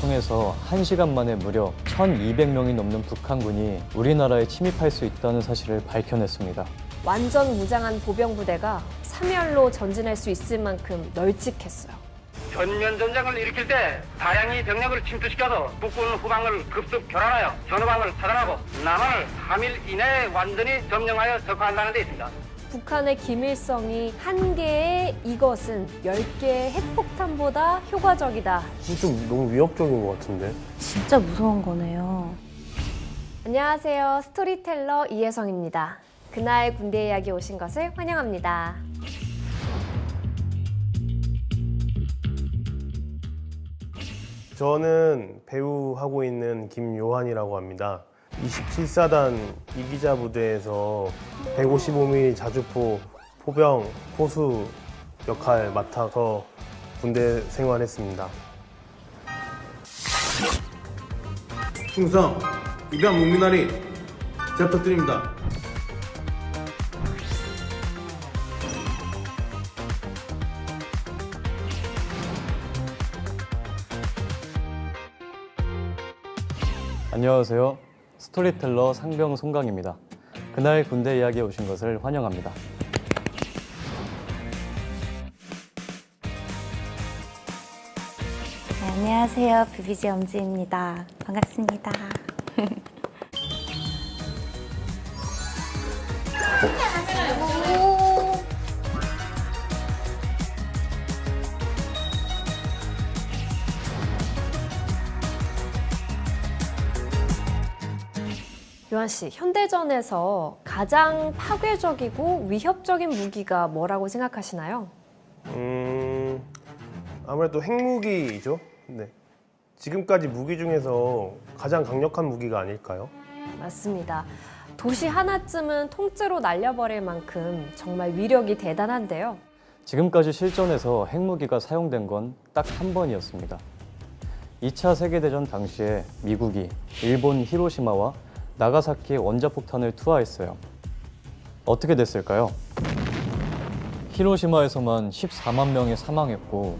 통해서 1시간 만에 무려 1,200명이 넘는 북한군이 우리나라에 침입할 수 있다는 사실을 밝혀냈습니다. 완전 무장한 보병부대가 참열로 전진할 수 있을 만큼 널찍했어요. 전면 전쟁을 일으킬 때 다량의 병력을 침투시켜서 북군 후방을 급습 교란하여 전후방을 차단하고 남한을 3일 이내에 완전히 점령하여 적화한다는 데 있습니다. 북한의 기밀성이 한 개의 이것은 10개의 핵폭탄보다 효과적이다. 좀 너무 위협적인 것 같은데. 진짜 무서운 거네요. 안녕하세요. 스토리텔러 이혜성입니다. 그날 군대 이야기 오신 것을 환영합니다. 저는 배우 하고 있는 김요한이라고 합니다. 27사단 이기자 부대에서 155mm 자주포 포병 포수 역할 맡아서 군대 생활했습니다. 충성, 입양 문민아리 잘 부탁드립니다. 안녕하세요. 스토리텔러 상병 송강입니다. 그날 군대 이야기에 오신 것을 환영합니다. 네, 안녕하세요. BBG 엄지입니다. 반갑습니다. 요한 씨, 현대전에서 가장 파괴적이고 위협적인 무기가 뭐라고 생각하시나요? 아무래도 핵무기죠. 네. 지금까지 무기 중에서 가장 강력한 무기가 아닐까요? 맞습니다. 도시 하나쯤은 통째로 날려버릴 만큼 정말 위력이 대단한데요. 지금까지 실전에서 핵무기가 사용된 건 딱 한 번이었습니다. 2차 세계대전 당시에 미국이 일본 히로시마와 나가사키에 원자폭탄을 투하했어요. 어떻게 됐을까요? 히로시마에서만 14만 명이 사망했고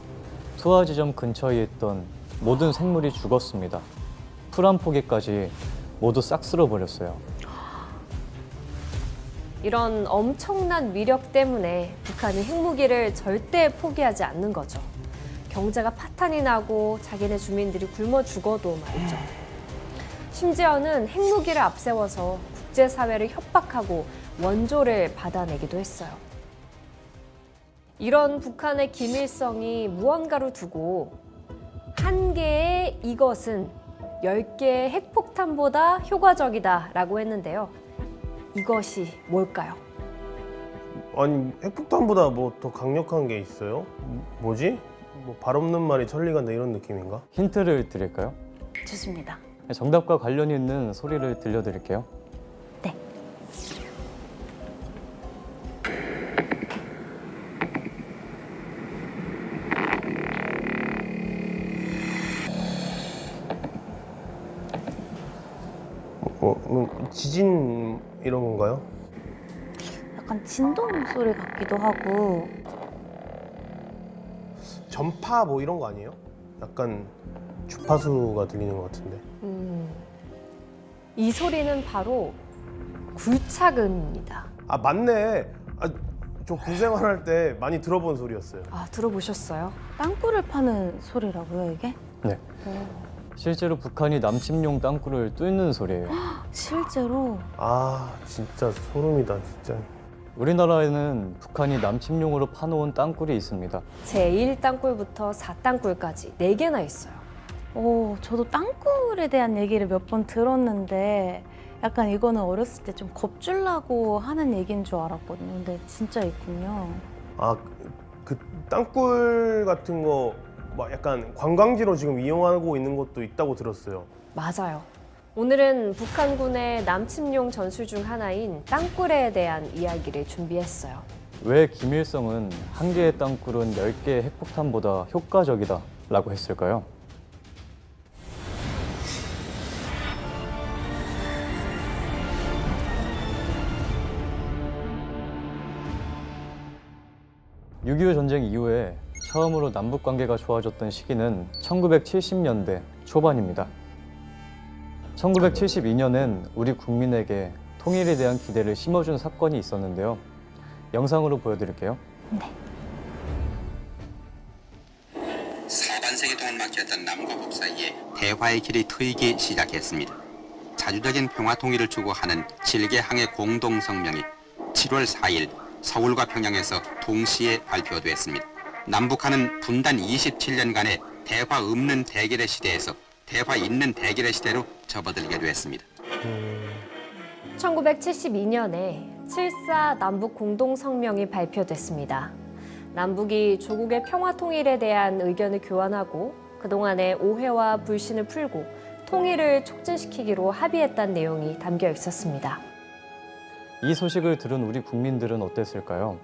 투하 지점 근처에 있던 모든 생물이 죽었습니다. 풀 한 포기까지 모두 싹 쓸어버렸어요. 이런 엄청난 위력 때문에 북한이 핵무기를 절대 포기하지 않는 거죠. 경제가 파탄이 나고 자기네 주민들이 굶어 죽어도 말이죠. 심지어는 핵무기를 앞세워서 국제사회를 협박하고 원조를 받아내기도 했어요. 이런 북한의 기밀성이 무언가로 두고 한 개의 이것은 10개의 핵폭탄보다 효과적이다라고 했는데요. 이것이 뭘까요? 아니, 핵폭탄보다 뭐 더 강력한 게 있어요? 뭐지? 뭐 발 없는 말이 천리 간다 이런 느낌인가? 힌트를 드릴까요? 좋습니다. 정답과 관련이 있는 소리를 들려드릴게요. 네. 지진 이런 건가요? 약간 진동 소리 같기도 하고. 전파 뭐 이런 거 아니에요? 약간 주파수가 들리는 것 같은데. 이 소리는 바로 굴착음입니다. 아, 맞네. 아, 저 군생활할 때 많이 들어본 소리였어요. 아, 들어보셨어요? 땅굴을 파는 소리라고요, 이게? 네. 실제로 북한이 남침용 땅굴을 뚫는 소리예요. 실제로? 아, 진짜 소름이다, 진짜. 우리나라에는 북한이 남침용으로 파놓은 땅굴이 있습니다. 제1땅굴부터 4땅굴까지 4개나 있어요. 저도 땅굴에 대한 얘기를 몇 번 들었는데 약간 이거는 어렸을 때 좀 겁줄라고 하는 얘기인 줄 알았거든요. 근데 진짜 있군요. 아, 그 땅굴 같은 거 막 약간 관광지로 지금 이용하고 있는 것도 있다고 들었어요. 맞아요. 오늘은 북한군의 남침용 전술 중 하나인 땅굴에 대한 이야기를 준비했어요. 왜 김일성은 한 개의 땅굴은 10개의 핵폭탄보다 효과적이다 라고 했을까요? (6.25) 전쟁 이후에 처음으로 남북 관계가 좋아졌던 시기는 1970년대 초반입니다. 1972년엔 우리 국민에게 통일에 대한 기대를 심어준 사건이 있었는데요. 영상으로 보여드릴게요. 4반세기 동안 막혔던 남과 북 사이에 대화의 길이 트이기 시작했습니다. 자주적인 평화 통일을 추구하는 7개 항의 공동성명이 7월 4일 서울과 평양에서 동시에 발표됐습니다. 남북한은 분단 27년간의 대화 없는 대결의 시대에서 대화 있는 대결의 시대로 접어들게 됐습니다. 1972년에 7.4 남북 공동성명이 발표됐습니다. 남북이 조국의 평화 통일에 대한 의견을 교환하고 그동안의 오해와 불신을 풀고 통일을 촉진시키기로 합의했다는 내용이 담겨 있었습니다. 이 소식을 들은 우리 국민들은 어땠을까요?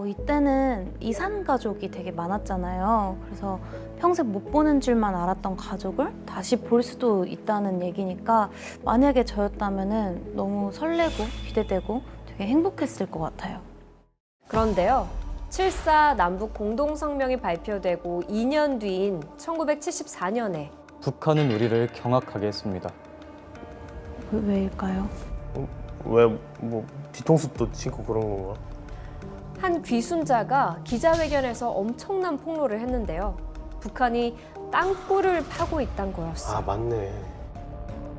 이때는 이산 가족이 되게 많았잖아요. 그래서 평생 못 보는 줄만 알았던 가족을 다시 볼 수도 있다는 얘기니까 만약에 저였다면은 너무 설레고 기대되고 되게 행복했을 것 같아요. 그런데요, 7.4 남북 공동성명이 발표되고 2년 뒤인 1974년에 북한은 우리를 경악하게 했습니다. 왜일까요? 왜 뭐 뒤통수도 치고 그런 건가? 한 귀순자가 기자회견에서 엄청난 폭로를 했는데요. 북한이 땅굴을 파고 있다는 거였어요. 아 맞네.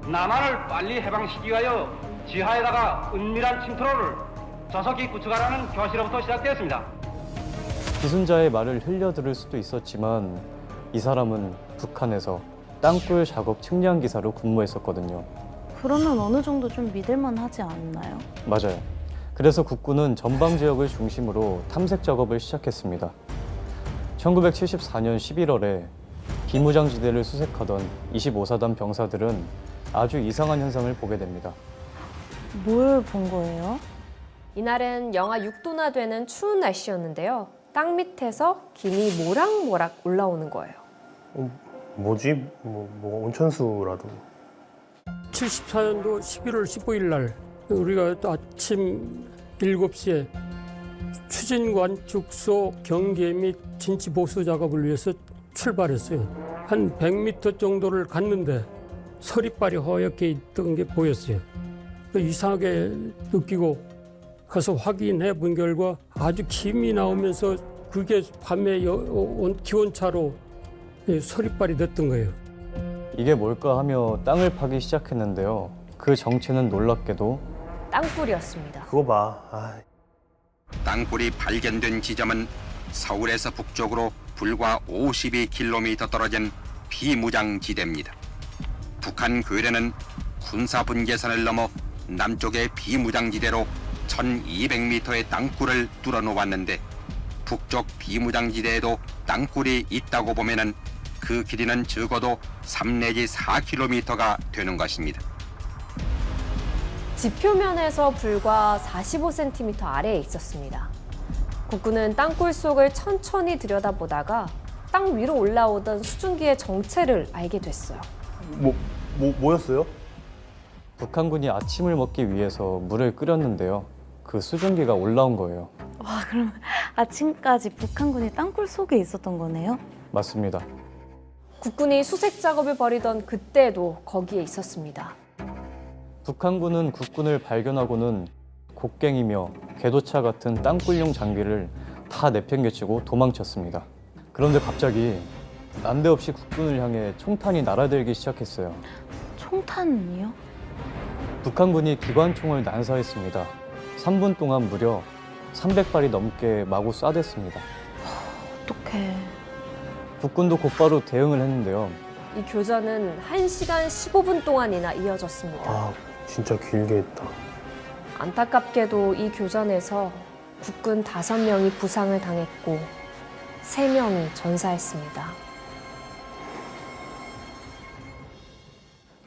남한을 빨리 해방시키기 위하여 지하에다가 은밀한 침투로를 조속히 구축하라는 교시로부터 시작되었습니다. 기순자의 말을 흘려들을 수도 있었지만 이 사람은 북한에서 땅굴 작업 측량 기사로 근무했었거든요. 그러면 어느 정도 좀 믿을만 하지 않나요? 맞아요. 그래서 국군은 전방 지역을 중심으로 탐색 작업을 시작했습니다. 1974년 11월에 비무장지대를 수색하던 25사단 병사들은 아주 이상한 현상을 보게 됩니다. 뭘 본 거예요? 이날은 영하 6도나 되는 추운 날씨였는데요. 땅 밑에서 김이 모락모락 올라오는 거예요. 뭐지? 뭐 온천수라도. 74년도 11월 15일 날 우리가 아침 7시에 추진관 축소 경계 및 진치 보수 작업을 위해서 출발했어요. 한 100m 정도를 갔는데 서리발이 허옇게 있던 게 보였어요. 이상하게 느끼고 가서 확인해 본 결과 아주 김이 나오면서 그게 밤에 기온차로 서리발이 됐던 거예요. 이게 뭘까 하며 땅을 파기 시작했는데요. 그 정체는 놀랍게도 땅굴이었습니다. 그거 봐. 아, 땅굴이 발견된 지점은 서울에서 북쪽으로 불과 52km 떨어진 비무장지대입니다. 북한 괴뢰는 군사분계선을 넘어 남쪽의 비무장지대로 1200m의 땅굴을 뚫어놓았는데 북쪽 비무장지대에도 땅굴이 있다고 보면은 그 길이는 적어도 3 내지 4km가 되는 것입니다. 지표면에서 불과 45cm 아래에 있었습니다. 국군은 땅굴 속을 천천히 들여다보다가 땅 위로 올라오던 수증기의 정체를 알게 됐어요. 뭐였어요? 북한군이 아침을 먹기 위해서 물을 끓였는데요. 그 수증기가 올라온 거예요. 와, 그럼 아침까지 북한군이 땅굴 속에 있었던 거네요? 맞습니다. 국군이 수색 작업을 벌이던 그때도 거기에 있었습니다. 북한군은 국군을 발견하고는 곡괭이며 궤도차 같은 땅굴용 장비를 다 내팽개치고 도망쳤습니다. 그런데 갑자기 난데없이 국군을 향해 총탄이 날아들기 시작했어요. 총탄이요? 북한군이 기관총을 난사했습니다. 3분 동안 무려 300발이 넘게 마구 쏴댔습니다. 어떡해. 국군도 곧바로 대응을 했는데요. 이 교전은 1시간 15분 동안이나 이어졌습니다. 아 진짜 길게 했다. 안타깝게도 이 교전에서 국군 5명이 부상을 당했고 3명이 전사했습니다.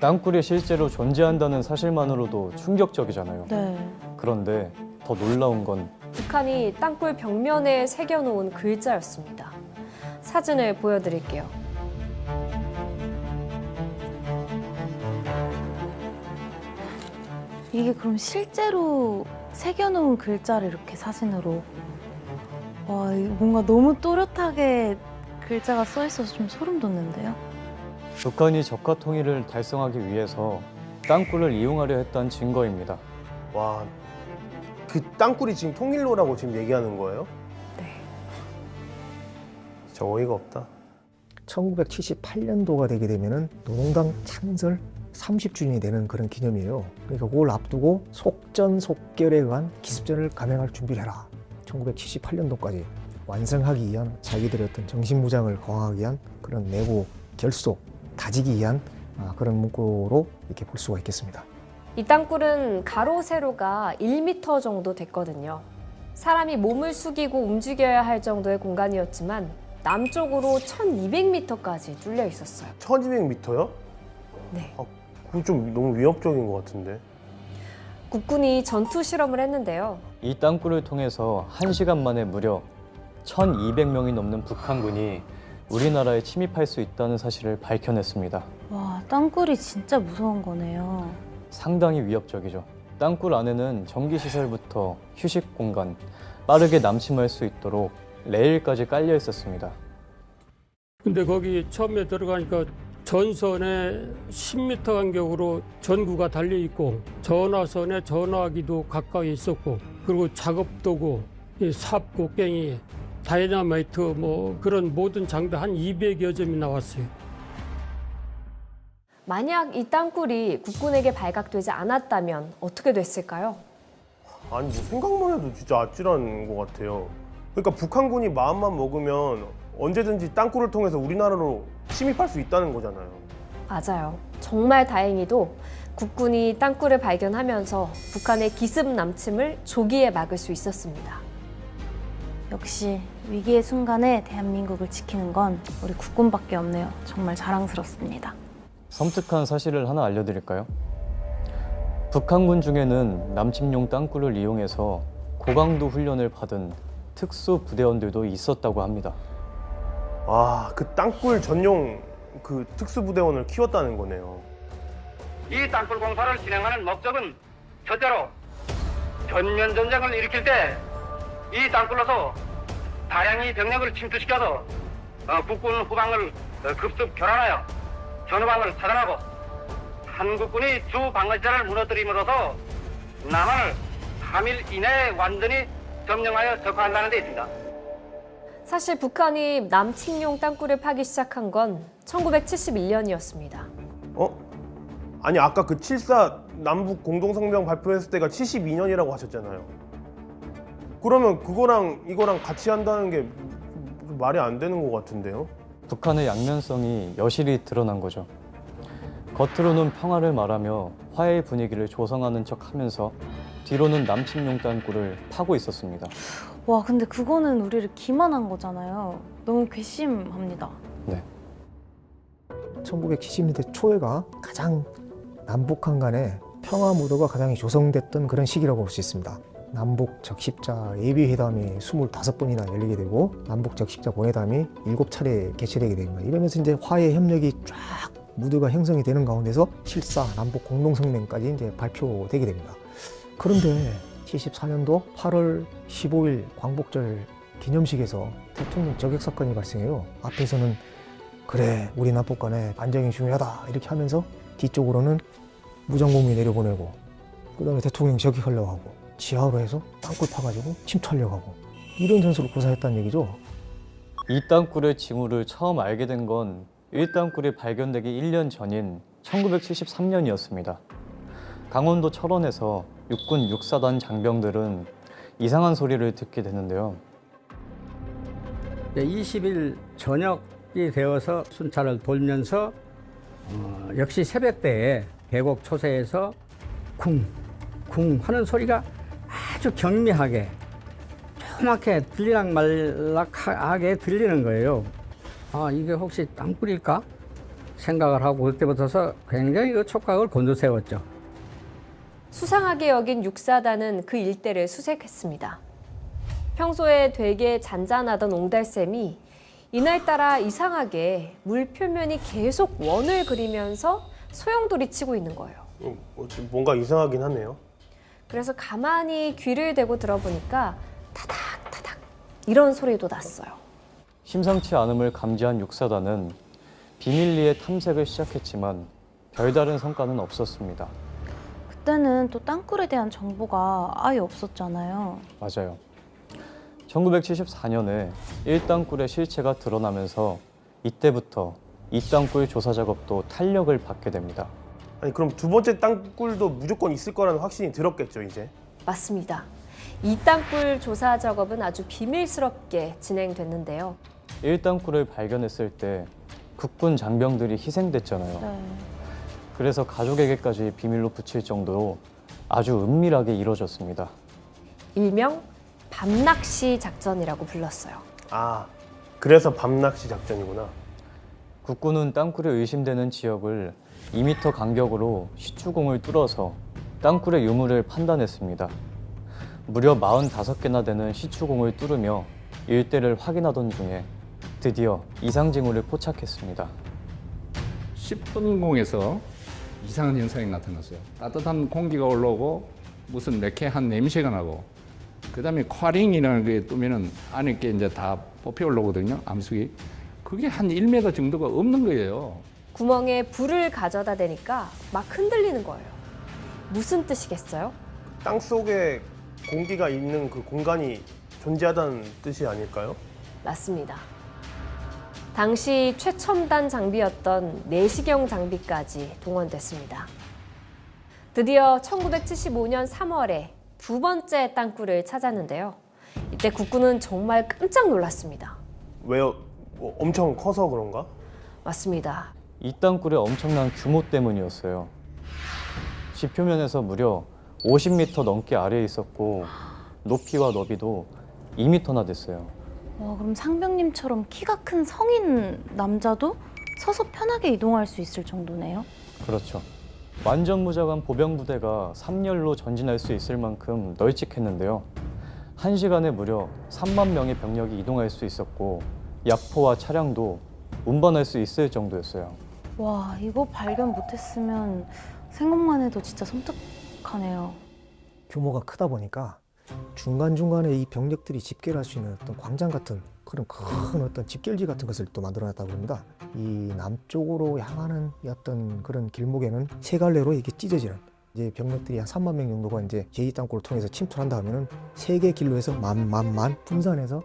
땅굴이 실제로 존재한다는 사실만으로도 충격적이잖아요. 네. 그런데 더 놀라운 건 북한이 땅굴 벽면에 새겨놓은 글자였습니다. 사진을 보여드릴게요. 이게 그럼 실제로 새겨놓은 글자를 이렇게 사진으로. 와, 이거 뭔가 너무 또렷하게 글자가 써 있어서 좀 소름 돋는데요? 북한이 적화 통일을 달성하기 위해서 땅굴을 이용하려 했던 증거입니다. 와, 그 땅굴이 지금 통일로라고 지금 얘기하는 거예요? 네. 진짜 어이가 없다. 1978년도가 되게 되면은 노동당 창설 30주년이 되는 그런 기념이에요. 그러니까 그걸 앞두고 속전속결에 의한 기습전을 감행할 준비를 해라. 1978년도까지 완성하기 위한 자기들의 어떤 정신무장을 강화하기 위한 그런 내부 결속, 다지기 위한 그런 문구로 이렇게 볼 수가 있겠습니다. 이 땅굴은 가로 세로가 1m 정도 됐거든요. 사람이 몸을 숙이고 움직여야 할 정도의 공간이었지만 남쪽으로 1200m까지 뚫려 있었어요. 1200m요? 네. 그거 좀 너무 위협적인 것 같은데. 국군이 전투 실험을 했는데요. 이 땅굴을 통해서 1시간 만에 무려 1200명이 넘는 북한군이 우리나라에 침입할 수 있다는 사실을 밝혀냈습니다. 와, 땅굴이 진짜 무서운 거네요. 상당히 위협적이죠. 땅굴 안에는 전기시설부터 휴식 공간, 빠르게 남침할 수 있도록 레일까지 깔려 있었습니다. 근데 거기 처음에 들어가니까 전선에 10m 간격으로 전구가 달려 있고 전화선에 전화기도 가까이 있었고 그리고 작업도구, 삽, 곡괭이, 다이나마이트 뭐 그런 모든 장비 한 200여 점이 나왔어요. 만약 이 땅굴이 국군에게 발각되지 않았다면 어떻게 됐을까요? 아니 뭐 생각만 해도 진짜 아찔한 것 같아요. 그러니까 북한군이 마음만 먹으면 언제든지 땅굴을 통해서 우리나라로 침입할 수 있다는 거잖아요. 맞아요. 정말 다행히도 국군이 땅굴을 발견하면서 북한의 기습 남침을 조기에 막을 수 있었습니다. 역시 위기의 순간에 대한민국을 지키는 건 우리 국군밖에 없네요. 정말 자랑스럽습니다. 섬뜩한 사실을 하나 알려드릴까요? 북한군 중에는 남침용 땅굴을 이용해서 고강도 훈련을 받은 특수 부대원들도 있었다고 합니다. 아, 그 땅굴 전용 그 특수부대원을 키웠다는 거네요. 이 땅굴 공사를 진행하는 목적은 첫째로 전면 전쟁을 일으킬 때 이 땅굴로서 다량의 병력을 침투시켜서 국군 후방을 급습 교란하여 전후방을 차단하고 한국군이 주 방어지대를 무너뜨림으로써 남한을 3일 이내에 완전히 점령하여 적화한다는 데 있습니다. 사실 북한이 남침용 땅굴을 파기 시작한 건 1971년이었습니다. 아니 아까 그 7.4 남북 공동성명 발표했을 때가 72년이라고 하셨잖아요. 그러면 그거랑 이거랑 같이 한다는 게 말이 안 되는 것 같은데요? 북한의 양면성이 여실히 드러난 거죠. 겉으로는 평화를 말하며 화해의 분위기를 조성하는 척하면서 뒤로는 남침용 땅굴을 파고 있었습니다. 와, 근데 그거는 우리를 기만한 거잖아요. 너무 괘씸합니다. 네. 1970년대 초에가 가장 남북한 간의 평화 무도가 가장 조성됐던 그런 시기라고 볼 수 있습니다. 남북 적십자 예비회담이 25번이나 열리게 되고 남북 적십자 본회담이 7차례 개최되게 됩니다. 이러면서 이제 화해 협력이 쫙 무드가 형성이 되는 가운데서 7.4 남북 공동성명까지 이제 발표되게 됩니다. 그런데 74년도 8월 15일 광복절 기념식에서 대통령 저격 사건이 발생해요. 앞에서는 그래 우리 남북 간의 안정이 중요하다 이렇게 하면서 뒤쪽으로는 무장공비 내려보내고 그다음에 대통령 저격하려고 하고 지하로 해서 땅굴 파가지고 침투하려고 하고 이런 전술을 구사했다는 얘기죠. 이 땅굴의 징후를 처음 알게 된 건 이 땅굴이 발견되기 1년 전인 1973년이었습니다. 강원도 철원에서 육군 6사단 장병들은 이상한 소리를 듣게 되는데요. 20일 저녁이 되어서 순찰을 돌면서 역시 새벽때에 계곡 초세에서 쿵 하는 소리가 아주 경미하게 조그맣게 들리락말락하게 들리는 거예요. 아, 이게 혹시 땅굴일까 생각을 하고 그때부터서 굉장히 그 촉각을 곤두세웠죠. 수상하게 여긴 6사단은 그 일대를 수색했습니다. 평소에 되게 잔잔하던 옹달샘이 이날따라 이상하게 물 표면이 계속 원을 그리면서 소용돌이 치고 있는 거예요. 뭔가 이상하긴 하네요. 그래서 가만히 귀를 대고 들어보니까 타닥타닥 이런 소리도 났어요. 심상치 않음을 감지한 6사단은 비밀리에 탐색을 시작했지만 별다른 성과는 없었습니다. 그때는 또 땅굴에 대한 정보가 아예 없었잖아요. 맞아요. 1974년에 1땅굴의 실체가 드러나면서 이때부터 2땅굴 조사 작업도 탄력을 받게 됩니다. 아니 그럼 두 번째 땅굴도 무조건 있을 거라는 확신이 들었겠죠 이제. 맞습니다. 이 땅굴 조사 작업은 아주 비밀스럽게 진행됐는데요. 1땅굴을 발견했을 때 국군 장병들이 희생됐잖아요. 네. 그래서 가족에게까지 비밀로 붙일 정도로 아주 은밀하게 이루어졌습니다. 일명 밤낚시 작전이라고 불렀어요. 아 그래서 밤낚시 작전이구나. 국군은 땅굴이 의심되는 지역을 2m 간격으로 시추공을 뚫어서 땅굴의 유물을 판단했습니다. 무려 45개나 되는 시추공을 뚫으며 일대를 확인하던 중에 드디어 이상 징후를 포착했습니다. 10분 공에서 이상한 현상이 나타났어요. 따뜻한 공기가 올라오고 무슨 매캐한 냄새가 나고 그다음에 쿼링이라는 게 뜨면은 안에 게 이제 다 뽑혀 올라오거든요. 암석이. 그게 한 1m 정도가 없는 거예요. 구멍에 불을 가져다 대니까 막 흔들리는 거예요. 무슨 뜻이겠어요? 땅 속에 공기가 있는 그 공간이 존재하다는 뜻이 아닐까요? 맞습니다. 당시 최첨단 장비였던 내시경 장비까지 동원됐습니다. 드디어 1975년 3월에 두 번째 땅굴을 찾았는데요. 이때 국군은 정말 깜짝 놀랐습니다. 왜요? 뭐 엄청 커서 그런가? 맞습니다. 이 땅굴의 엄청난 규모 때문이었어요. 지표면에서 무려 50m 넘게 아래에 있었고 높이와 너비도 2m나 됐어요. 와, 그럼 상병님처럼 키가 큰 성인 남자도 서서 편하게 이동할 수 있을 정도네요. 그렇죠. 완전 무장한 보병 부대가 3열로 전진할 수 있을 만큼 널찍했는데요. 1시간에 무려 3만 명의 병력이 이동할 수 있었고 약포와 차량도 운반할 수 있을 정도였어요. 와, 이거 발견 못했으면 생각만 해도 진짜 섬뜩하네요. 규모가 크다 보니까 중간중간에 이 병력들이 집결할 수 있는 어떤 광장 같은 그런 큰 어떤 집결지 같은 것을 또 만들어놨다고 합니다. 이 남쪽으로 향하는 어떤 그런 길목에는 세 갈래로 이렇게 찢어지는 이제 병력들이 한 3만 명 정도가 이제 제2땅굴을 통해서 침투를 한다 하면은 세 개 길로 해서 만 분산해서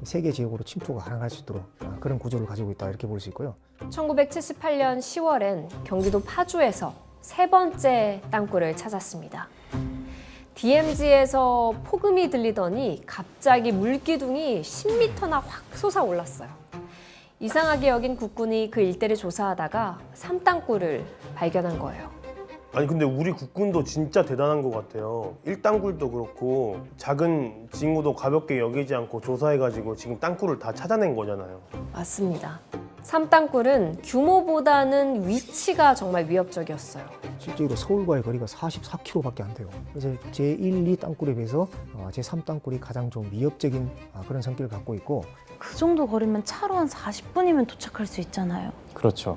세 개 지역으로 침투가 가능할 수 있도록 그런 구조를 가지고 있다 이렇게 볼 수 있고요. 1978년 10월엔 경기도 파주에서 세 번째 땅굴을 찾았습니다. DMZ에서 폭음이 들리더니 갑자기 물기둥이 10m나 확 솟아올랐어요. 이상하게 여긴 국군이 그 일대를 조사하다가 3땅굴을 발견한 거예요. 아니 근데 우리 국군도 진짜 대단한 것 같아요. 1땅굴도 그렇고 작은 징후도 가볍게 여기지 않고 조사해가지고 지금 땅굴을 다 찾아낸 거잖아요. 맞습니다. 3땅굴은 규모보다는 위치가 정말 위협적이었어요. 실제로 서울과의 거리가 44km밖에 안 돼요. 그래서 제1, 2땅굴에 비해서 제3땅굴이 가장 좀 위협적인 그런 성격을 갖고 있고 그 정도 거리면 차로 한 40분이면 도착할 수 있잖아요. 그렇죠.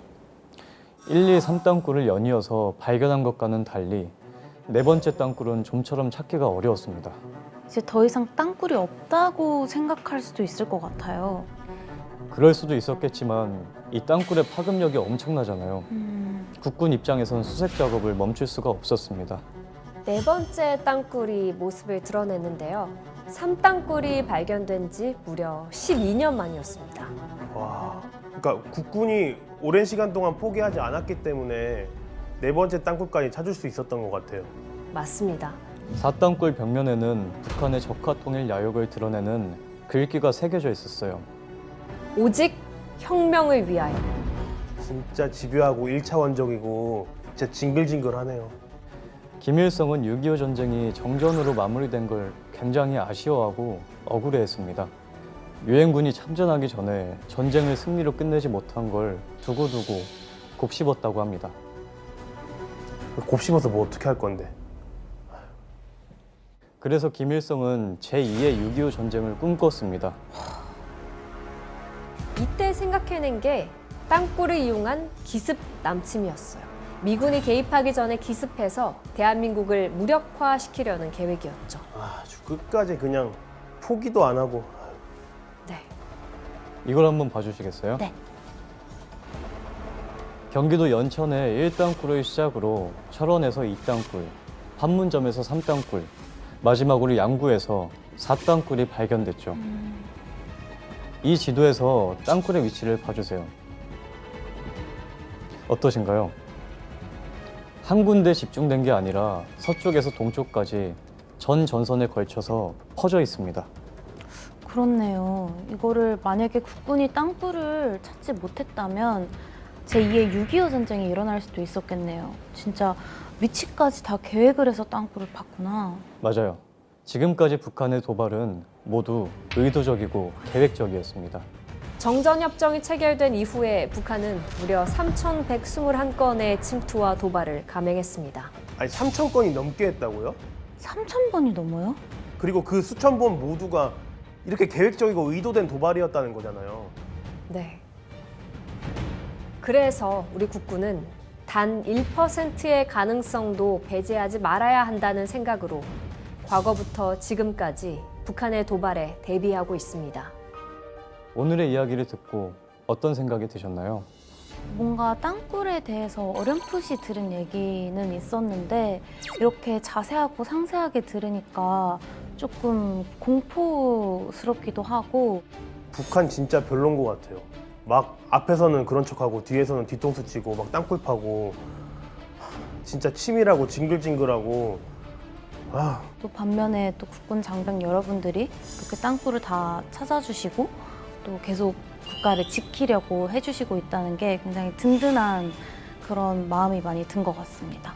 1, 2, 3땅굴을 연이어서 발견한 것과는 달리 네 번째 땅굴은 좀처럼 찾기가 어려웠습니다. 이제 더 이상 땅굴이 없다고 생각할 수도 있을 것 같아요. 그럴 수도 있었겠지만 이 땅굴의 파급력이 엄청나잖아요. 국군 입장에선 수색 작업을 멈출 수가 없었습니다. 네 번째 땅굴이 모습을 드러냈는데요. 3땅굴이 발견된 지 무려 12년 만이었습니다. 와, 그러니까 국군이 오랜 시간 동안 포기하지 않았기 때문에 네 번째 땅굴까지 찾을 수 있었던 것 같아요. 맞습니다. 4땅굴 벽면에는 북한의 적화 통일 야욕을 드러내는 글귀가 새겨져 있었어요. 오직 혁명을 위하여. 진짜 집요하고 1차원적이고 진짜 징글징글하네요. 김일성은 6.25 전쟁이 정전으로 마무리된 걸 굉장히 아쉬워하고 억울해했습니다. 유엔군이 참전하기 전에 전쟁을 승리로 끝내지 못한 걸 두고두고 곱씹었다고 합니다. 곱씹어서 뭐 어떻게 할 건데? 그래서 김일성은 제2의 6.25 전쟁을 꿈꿨습니다. 이때 생각해낸 게 땅굴을 이용한 기습 남침이었어요. 미군이 개입하기 전에 기습해서 대한민국을 무력화시키려는 계획이었죠. 아주 끝까지 그냥 포기도 안 하고. 네. 이걸 한번 봐주시겠어요? 네. 경기도 연천의 1땅굴을 시작으로 철원에서 2땅굴, 판문점에서 3땅굴, 마지막으로 양구에서 4땅굴이 발견됐죠. 이 지도에서 땅굴의 위치를 봐주세요. 어떠신가요? 한 군데 집중된 게 아니라 서쪽에서 동쪽까지 전 전선에 걸쳐서 퍼져 있습니다. 그렇네요. 이거를 만약에 국군이 땅굴을 찾지 못했다면 제2의 6.25 전쟁이 일어날 수도 있었겠네요. 진짜 위치까지 다 계획을 해서 땅굴을 팠구나. 맞아요. 지금까지 북한의 도발은 모두 의도적이고 계획적이었습니다. 정전협정이 체결된 이후에 북한은 무려 3,121건의 침투와 도발을 감행했습니다. 아니 3,000건이 넘게 했다고요? 3,000번이 넘어요? 그리고 그 수천 번 모두가 이렇게 계획적이고 의도된 도발이었다는 거잖아요. 네. 그래서 우리 국군은 단 1%의 가능성도 배제하지 말아야 한다는 생각으로 과거부터 지금까지 북한의 도발에 대비하고 있습니다. 오늘의 이야기를 듣고 어떤 생각이 드셨나요? 뭔가 땅굴에 대해서 어렴풋이 들은 얘기는 있었는데 이렇게 자세하고 상세하게 들으니까 조금 공포스럽기도 하고 북한 진짜 별론 것 같아요. 막 앞에서는 그런 척하고 뒤에서는 뒤통수 치고 막 땅굴 파고 진짜 치밀하고 징글징글하고 또 반면에 또 국군 장병 여러분들이 그렇게 땅굴을 다 찾아주시고 또 계속 국가를 지키려고 해주시고 있다는 게 굉장히 든든한 그런 마음이 많이 든 것 같습니다.